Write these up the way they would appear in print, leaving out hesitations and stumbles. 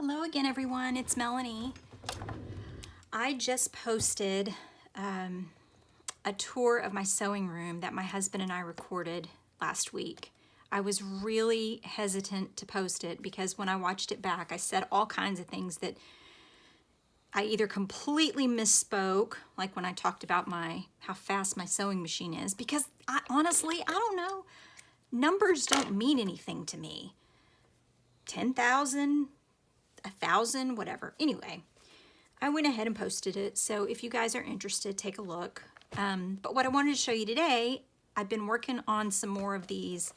Hello again, everyone. It's Melanie. I just posted a tour of my sewing room that my husband and I recorded last week. I was really hesitant to post it because when I watched it back, I said all kinds of things that I either completely misspoke, like when I talked about how fast my sewing machine is, because honestly, I don't know. Numbers don't mean anything to me. 10,000, 1,000, whatever. Anyway, I went ahead and posted it. So if you guys are interested, take a look. But what I wanted to show you today, I've been working on some more of these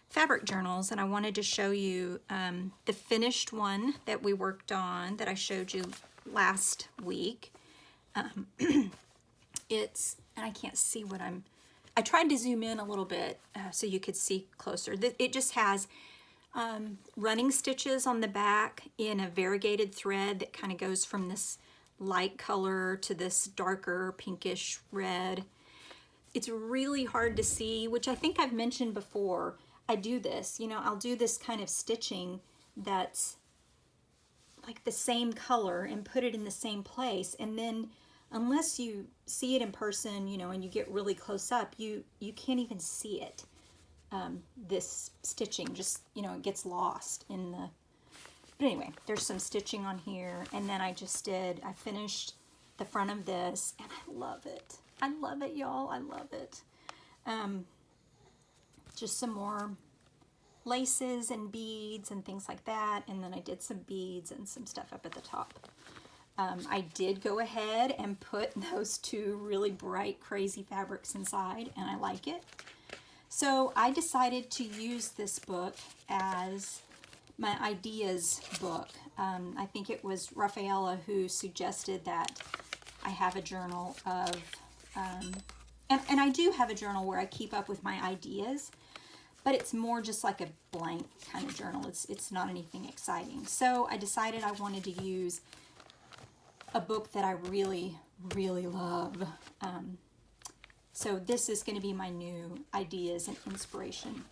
fabric journals, and I wanted to show you the finished one that we worked on that I showed you last week. And I can't see I tried to zoom in a little bit so you could see closer. It just has running stitches on the back in a variegated thread that kind of goes from this light color to this darker pinkish red. It's really hard to see, which I think I've mentioned before. I do this, I'll do this kind of stitching that's like the same color and put it in the same place, and then unless you see it in person, and you get really close up, you can't even see it. This stitching just, it gets lost in the, but anyway, there's some stitching on here, and then I finished the front of this, and I love it. I love it, y'all. I love it. Just some more laces and beads and things like that, and then I did some beads and some stuff up at the top. I did go ahead and put those two really bright, crazy fabrics inside, and I like it. So I decided to use this book as my ideas book. I think it was Rafaela who suggested that I have a journal of, and I do have a journal where I keep up with my ideas, but it's more just like a blank kind of journal. It's not anything exciting. So I decided I wanted to use a book that I really, really love. So this is going to be my new ideas and inspiration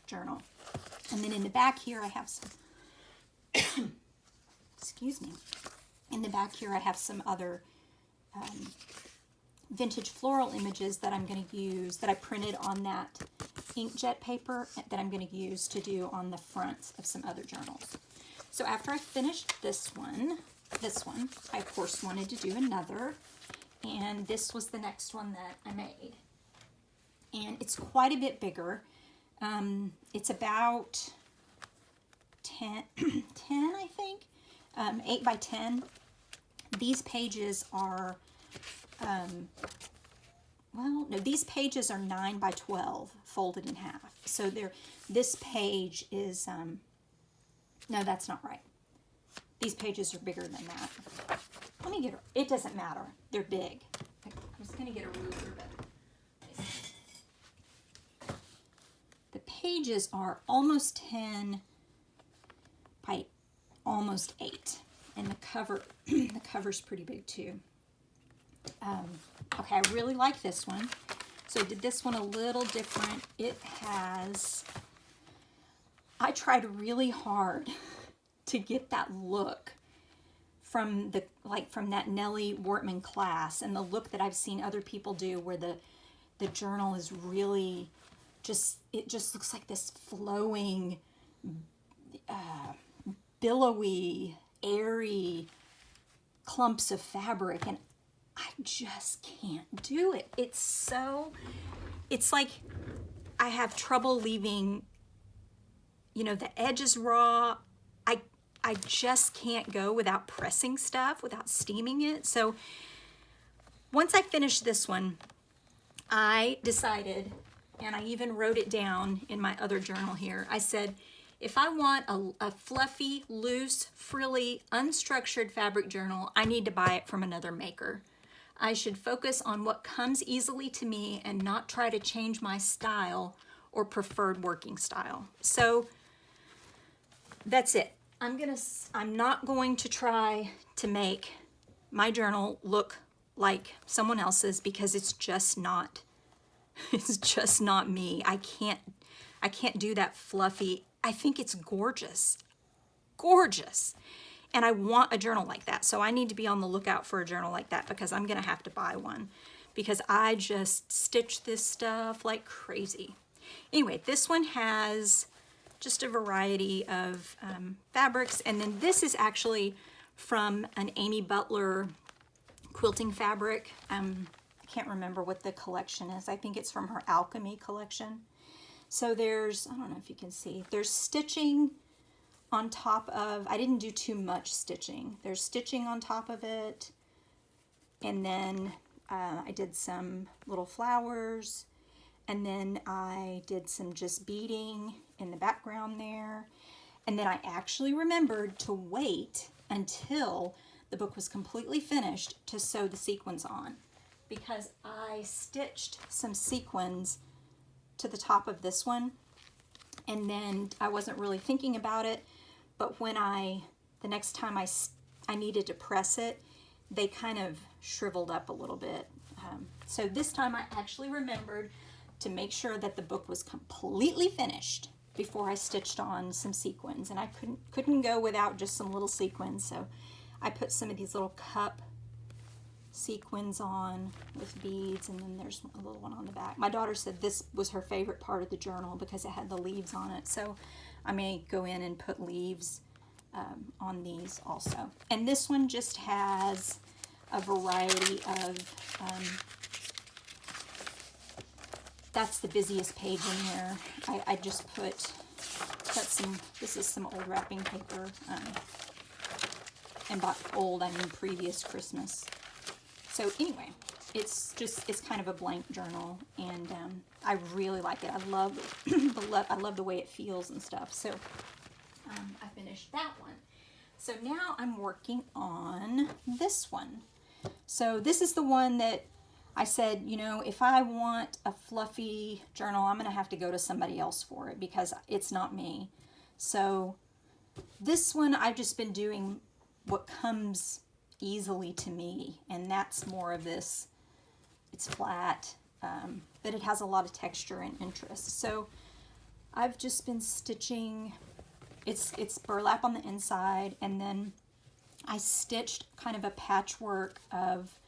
journal. And then in the back here I have some, excuse me, in the back here I have some other vintage floral images that I'm going to use, that I printed on that inkjet paper that I'm going to use to do on the fronts of some other journals. So after I finished this one, I of course wanted to do another. And this was the next one that I made. And it's quite a bit bigger. It's about 10, I think, 8 by 10. These pages are, these pages are 9 by 12 folded in half. So this page is, no, that's not right. These pages are bigger than that. Let me get it doesn't matter. They're big. I was going to get a ruler, but the pages are almost 10 by almost 8. And the cover's pretty big too. Okay, I really like this one. So I did this one a little different. I tried really hard to get that look from that Nellie Wortman class, and the look that I've seen other people do, where the journal is really it just looks like this flowing, billowy, airy clumps of fabric, and I just can't do it. It's like I have trouble leaving, the edges raw. I just can't go without pressing stuff, without steaming it. So once I finished this one, I decided, and I even wrote it down in my other journal here, I said, if I want a fluffy, loose, frilly, unstructured fabric journal, I need to buy it from another maker. I should focus on what comes easily to me and not try to change my style or preferred working style. So that's it. I'm not going to try to make my journal look like someone else's, because it's just not me. I can't do that fluffy. I think it's gorgeous. gorgeous. And I want a journal like that. So I need to be on the lookout for a journal like that because I'm gonna have to buy one because I just stitch this stuff like crazy. Anyway, this one has just a variety of fabrics. And then this is actually from an Amy Butler quilting fabric. I can't remember what the collection is. I think it's from her Alchemy collection. So there's, I don't know if you can see, there's stitching on top of, I didn't do too much stitching. There's stitching on top of it. And then I did some little flowers. And then I did some just beading in the background there. And then I actually remembered to wait until the book was completely finished to sew the sequins on, because I stitched some sequins to the top of this one, and then I wasn't really thinking about it, but when the next time I needed to press it, they kind of shriveled up a little bit. So this time I actually remembered to make sure that the book was completely finished before I stitched on some sequins, and I couldn't go without just some little sequins. So I put some of these little cup sequins on with beads, and then there's a little one on the back. My daughter said this was her favorite part of the journal because it had the leaves on it, so I may go in and put leaves on these also. And this one just has a variety of that's the busiest page in there. I just put, this is some old wrapping paper, and by old I mean previous Christmas. So anyway, it's kind of a blank journal, and I really like it. I love the way it feels and stuff. So I finished that one. So now I'm working on this one. So this is the one that I said, you know, if I want a fluffy journal, I'm going to have to go to somebody else for it because it's not me. So this one I've just been doing what comes easily to me, and that's more of this. It's flat, but it has a lot of texture and interest. So I've just been stitching. It's burlap on the inside, and then I stitched kind of a patchwork of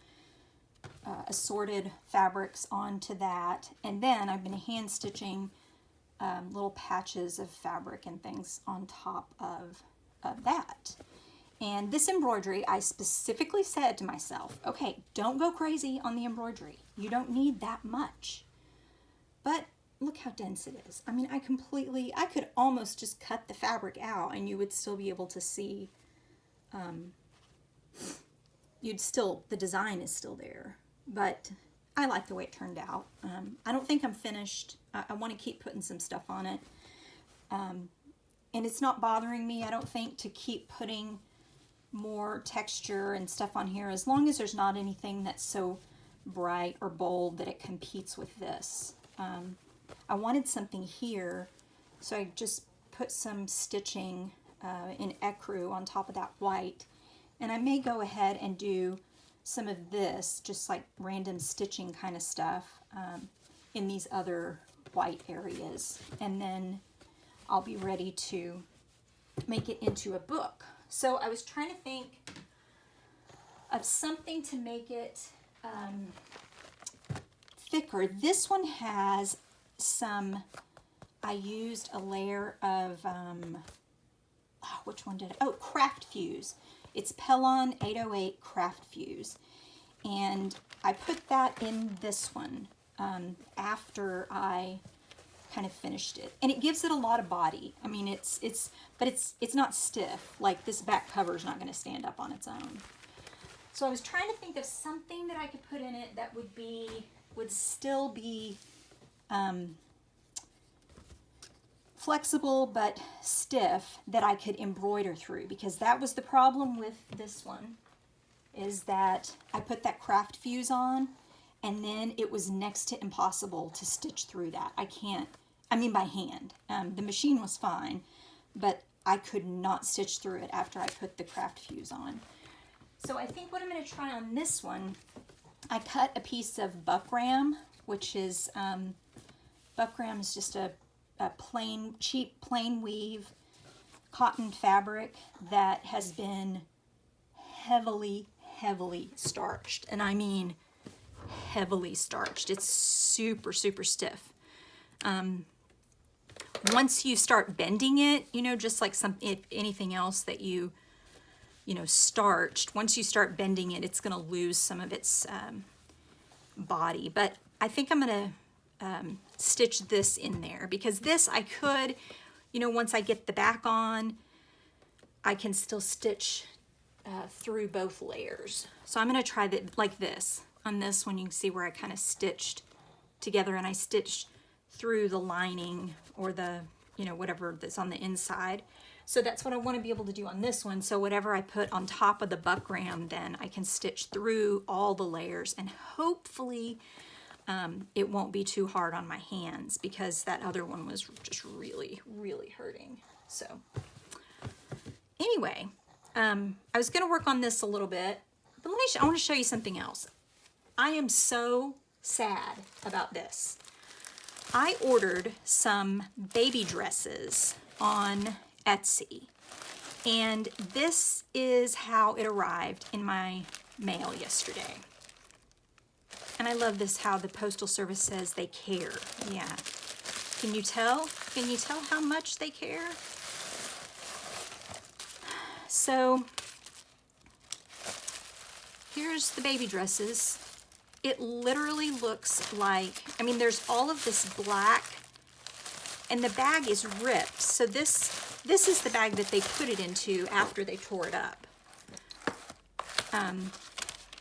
assorted fabrics onto that, and then I've been hand stitching little patches of fabric and things on top of that. And this embroidery, I specifically said to myself, okay, don't go crazy on the embroidery. You don't need that much. But look how dense it is. I mean, I could almost just cut the fabric out and you would still be able to see, the design is still there. But I like the way it turned out. I don't think I'm finished. I want to keep putting some stuff on it. And it's not bothering me, I don't think, to keep putting more texture and stuff on here, as long as there's not anything that's so bright or bold that it competes with this. I wanted something here, so I just put some stitching in ecru on top of that white, and I may go ahead and do some of this, just like random stitching kind of stuff in these other white areas, and then I'll be ready to make it into a book. So I was trying to think of something to make it thicker. This one has some, I used a layer of, which one did I, Craft Fuse. It's Pellon 808 Craft Fuse. And I put that in this one after I kind of finished it, and it gives it a lot of body. I mean, but it's not stiff. Like, this back cover is not going to stand up on its own. So I was trying to think of something that I could put in it that would still be flexible but stiff, that I could embroider through, because that was the problem with this one, is that I put that Craft Fuse on, and then it was next to impossible to stitch through that. By hand. The machine was fine, but I could not stitch through it after I put the Craft Fuse on. So I think what I'm going to try on this one, I cut a piece of buckram, which is, buckram is just a plain, cheap, plain weave cotton fabric that has been heavily starched. And I mean heavily starched. It's super, super stiff. Once you start bending it, you know, just like if anything else that you know, starched, once you start bending it, it's going to lose some of its body. But I think I'm going to stitch this in there, because this I could, you know, once I get the back on, I can still stitch through both layers. So I'm going to try that like this. On this one, you can see where I kind of stitched together, and I stitched through the lining, or the, you know, whatever that's on the inside. So that's what I want to be able to do on this one. So whatever I put on top of the buckram, then I can stitch through all the layers, and hopefully it won't be too hard on my hands, because that other one was just really hurting. So anyway, I was going to work on this a little bit, but I want to show you something else. I am so sad about this. I ordered some baby dresses on Etsy, and this is how it arrived in my mail yesterday. And I love this, how the Postal Service says they care. Yeah. Can you tell? Can you tell how much they care? So here's the baby dresses. It literally looks like, I mean, there's all of this black, and the bag is ripped. So this is the bag that they put it into after they tore it up.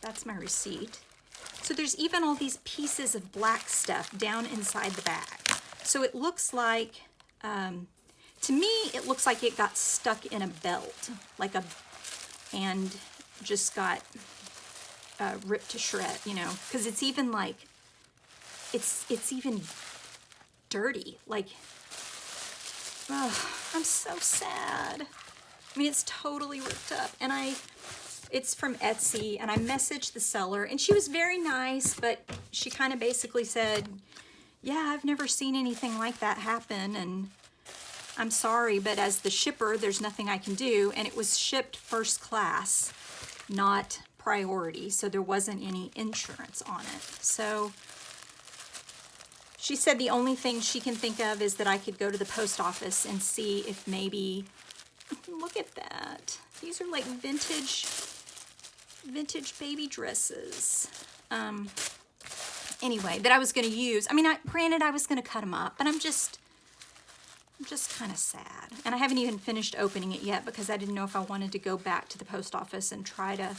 That's my receipt. So there's even all these pieces of black stuff down inside the bag. So it looks like, to me, it looks like it got stuck in a belt, and just got ripped to shred, you know, because it's even like, it's even dirty. Like, oh, I'm so sad. I mean, it's totally ripped up. And it's from Etsy, and I messaged the seller, and she was very nice, but she kind of basically said, yeah, I've never seen anything like that happen, and I'm sorry, but as the shipper, there's nothing I can do. And it was shipped first class, not priority, so there wasn't any insurance on it. So she said the only thing she can think of is that I could go to the post office and see if maybe, look at that. These are like vintage baby dresses. Anyway, that I was going to use. I mean, granted, I was going to cut them up, but I'm just kind of sad. And I haven't even finished opening it yet, because I didn't know if I wanted to go back to the post office and try to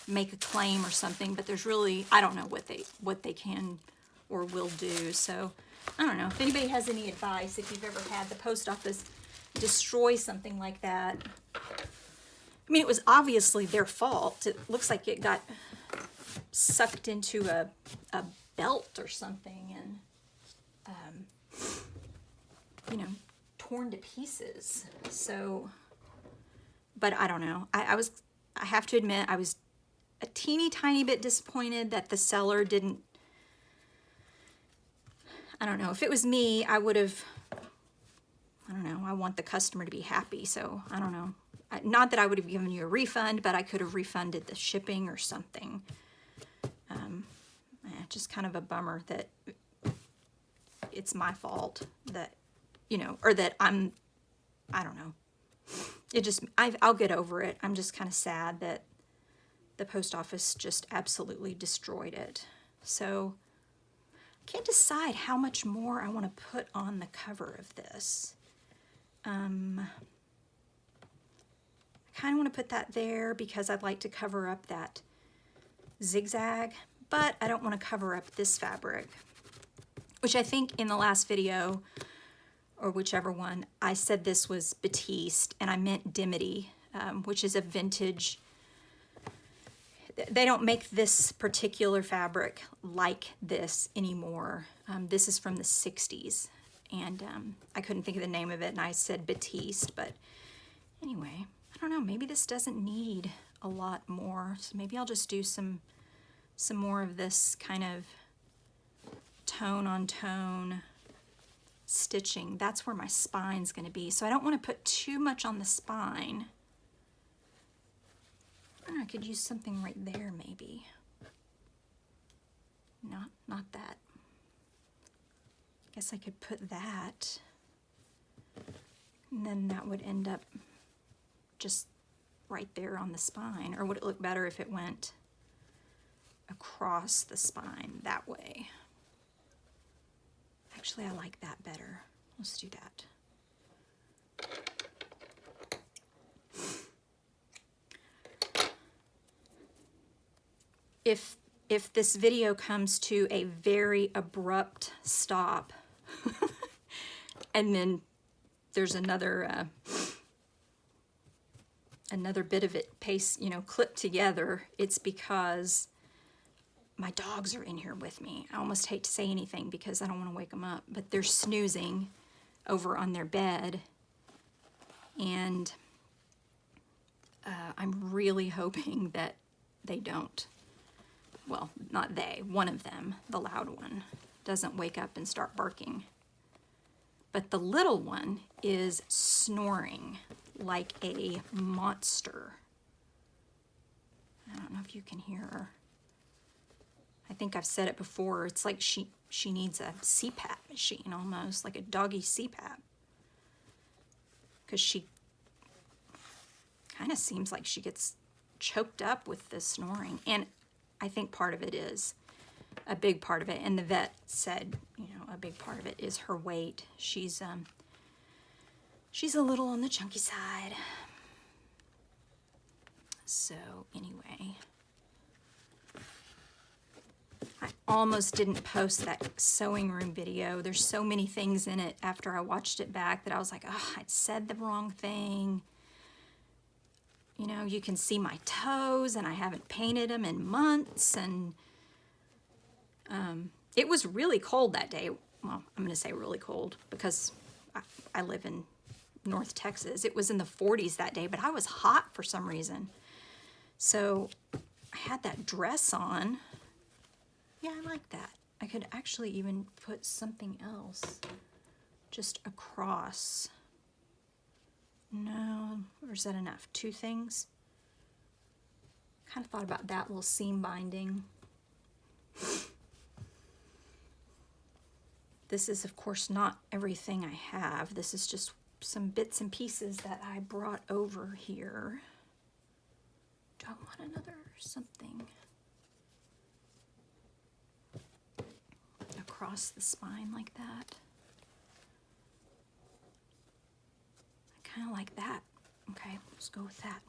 make a claim or something. But there's really, I don't know what they can or will do. So I don't know if anybody has any advice, if you've ever had the post office destroy something like that. I mean, it was obviously their fault. It looks like it got sucked into a belt or something, and you know, torn to pieces. So, but I don't know. I have to admit, I was a teeny tiny bit disappointed that the seller didn't, I don't know. If it was me, I would have, I don't know. I want the customer to be happy. So I don't know. Not that I would have given you a refund, but I could have refunded the shipping or something. Just kind of a bummer that it's my fault that, you know, or that I don't know. It just, I'll get over it. I'm just kind of sad that the post office just absolutely destroyed it. So I can't decide how much more I want to put on the cover of this. I kind of want to put that there because I'd like to cover up that zigzag, but I don't want to cover up this fabric, which I think in the last video, or whichever one, I said this was batiste, and I meant dimity, which is a vintage. They don't make this particular fabric like this anymore. This is from the 60s, and I couldn't think of the name of it, and I said batiste, but anyway, I don't know, maybe this doesn't need a lot more, so maybe I'll just do some more of this kind of tone on tone stitching, that's where my spine's going to be. So I don't want to put too much on the spine. I could use something right there maybe. Not that. Guess I could put that. And then that would end up just right there on the spine. Or would it look better if it went across the spine that way? Actually, I like that better. Let's do that. If this video comes to a very abrupt stop, and then there's another bit of it clipped together, it's because my dogs are in here with me. I almost hate to say anything because I don't want to wake them up, but they're snoozing over on their bed, and I'm really hoping that they don't. Well, not they, one of them, the loud one, doesn't wake up and start barking. But the little one is snoring like a monster. I don't know if you can hear her. I think I've said it before, it's like she needs a CPAP machine almost, like a doggy CPAP. Because she kind of seems like she gets choked up with the snoring. And I think part of it is, a big part of it, and the vet said, a big part of it is her weight. She's a little on the chunky side. So anyway, I almost didn't post that sewing room video. There's so many things in it after I watched it back that I was like, oh, I'd said the wrong thing. You can see my toes, and I haven't painted them in months, and it was really cold that day. Well, I'm going to say really cold because I live in North Texas. It was in the 40s that day, but I was hot for some reason. So I had that dress on. Yeah, I like that. I could actually even put something else just across. No, or is that enough? Two things? Kind of thought about that little seam binding. This is, of course, not everything I have. This is just some bits and pieces that I brought over here. Do I want another something across the spine like that? Kind of like that. Okay, let's go with that.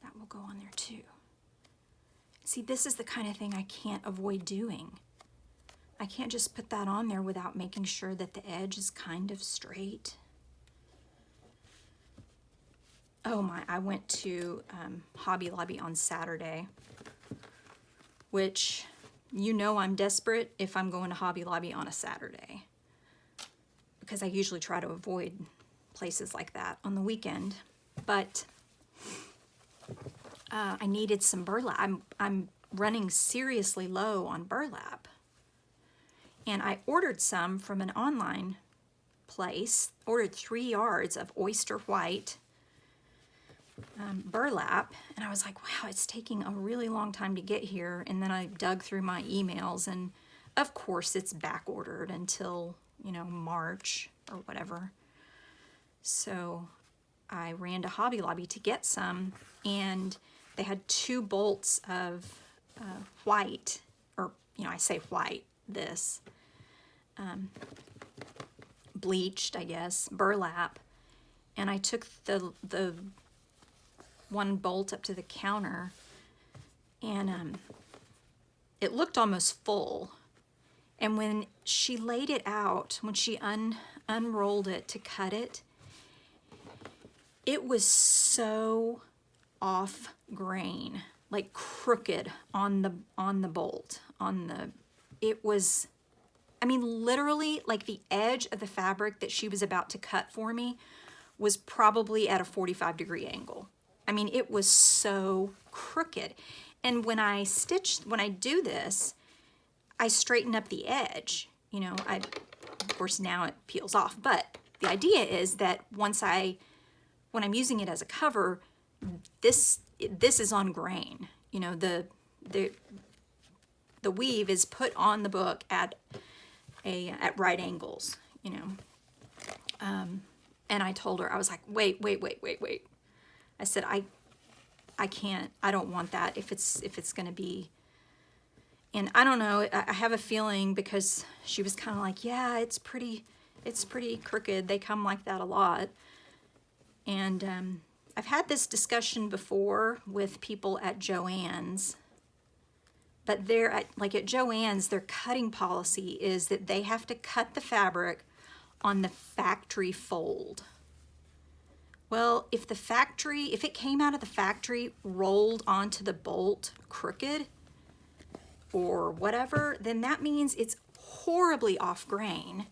That will go on there too. See, this is the kind of thing I can't avoid doing. I can't just put that on there without making sure that the edge is kind of straight. Oh my, I went to Hobby Lobby on Saturday, which I'm desperate if I'm going to Hobby Lobby on a Saturday, because I usually try to avoid places like that on the weekend. But I needed some burlap. I'm running seriously low on burlap. And I ordered some from an online place, ordered 3 yards of oyster white burlap. And I was like, wow, it's taking a really long time to get here. And then I dug through my emails, and of course it's back ordered until March or whatever. So I ran to Hobby Lobby to get some, and they had 2 bolts of white, or I say white, this bleached, I guess, burlap, and I took the one bolt up to the counter, and it looked almost full. And when she laid it out, when she unrolled it to cut it, it was so off grain, like crooked on the bolt, it was, I mean, literally, like the edge of the fabric that she was about to cut for me was probably at a 45-degree angle. I mean, it was so crooked. And when I do this, I straighten up the edge, you know, of course now it peels off, but the idea is that when I'm using it as a cover, this is on grain. You know, the weave is put on the book at right angles, you know. And I told her, I was like, wait. I said, I can't, I don't want that if it's going to be, and I don't know, I have a feeling, because she was kind of like, yeah, it's pretty crooked. They come like that a lot. And I've had this discussion before with people at Joann's, but at Joann's, their cutting policy is that they have to cut the fabric on the factory fold. Well, if it came out of the factory, rolled onto the bolt crooked or whatever, then that means it's horribly off grain,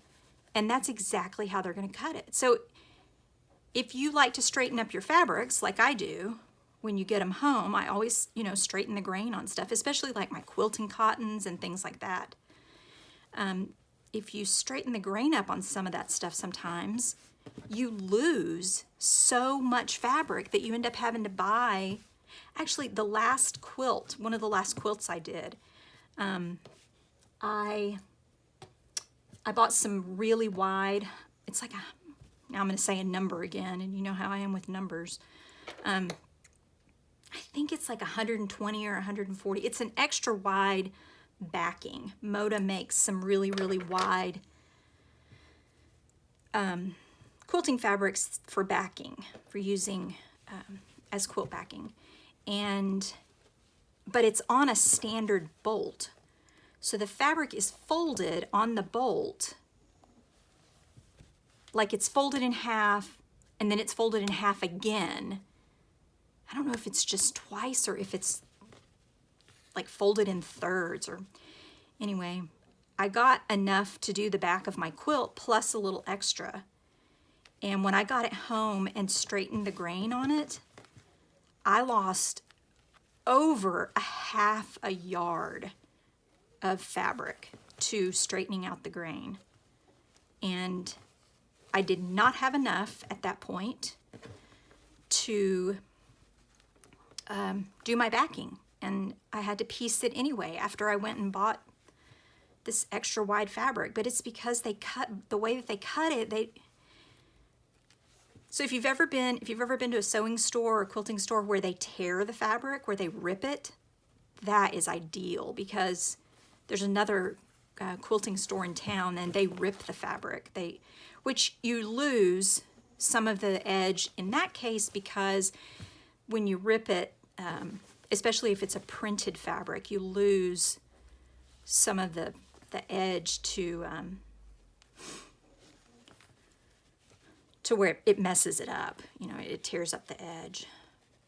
and that's exactly how they're going to cut it. So if you like to straighten up your fabrics like I do, when you get them home, I always, you know, straighten the grain on stuff, especially like my quilting cottons and things like that. If you straighten the grain up on some of that stuff sometimes, you lose so much fabric that you end up having to buy. Actually, one of the last quilts I did, I bought some really wide, it's like now I'm going to say a number again, and you know how I am with numbers. I think it's like 120 or 140. It's an extra wide backing. Moda makes some really, really wide quilting fabrics for backing, for using as quilt backing. But it's on a standard bolt. So the fabric is folded on the bolt, like it's folded in half, and then it's folded in half again. I don't know if it's just twice or if it's like folded in thirds, or anyway, I got enough to do the back of my quilt plus a little extra. And when I got it home and straightened the grain on it, I lost over a half a yard of fabric to straightening out the grain. And I did not have enough at that point to do my backing. And I had to piece it anyway after I went and bought this extra wide fabric. But it's because the way that they cut it, so if you've ever been to a sewing store or a quilting store where they tear the fabric, where they rip it, that is ideal, because there's another quilting store in town and they rip the fabric, which you lose some of the edge in that case, because when you rip it, especially if it's a printed fabric, you lose some of the edge to where it messes it up. You know, it tears up the edge.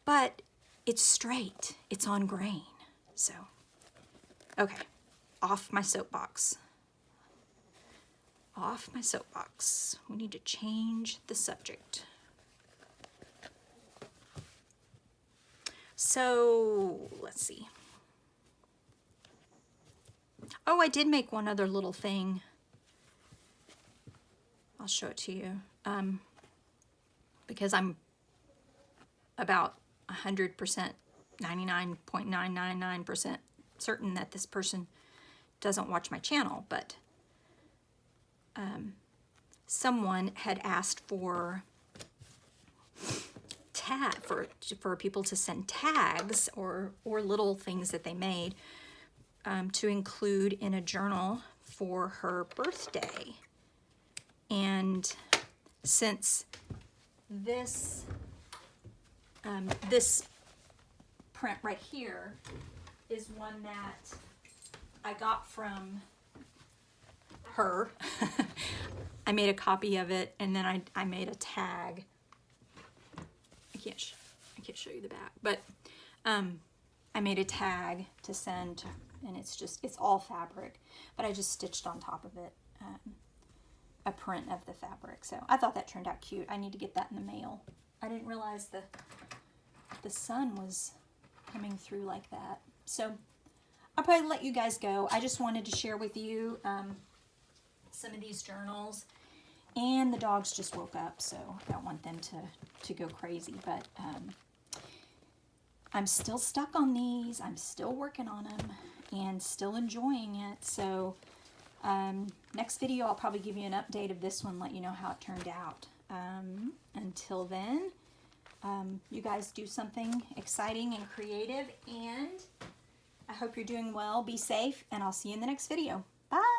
But it's straight. It's on grain. So, okay, off my soapbox. Off my soapbox. We need to change the subject. So, let's see. Oh, I did make one other little thing. I'll show it to you. Because I'm about 100%, 99.999% certain that this person doesn't watch my channel, but someone had asked for for people to send tags or little things that they made to include in a journal for her birthday. And since this print right here is one that I got from her, I made a copy of it, and then I made a tag. I can't show you the back, but I made a tag to send, and it's all fabric, but I just stitched on top of it a print of the fabric. So I thought that turned out cute. I need to get that in the mail. I didn't realize the sun was coming through like that. So I'll probably let you guys go. I just wanted to share with you some of these journals. And the dogs just woke up, so I don't want them to go crazy. But I'm still stuck on these. I'm still working on them and still enjoying it. So next video, I'll probably give you an update of this one, let you know how it turned out. Until then, you guys do something exciting and creative, and I hope you're doing well. Be safe, and I'll see you in the next video. Bye!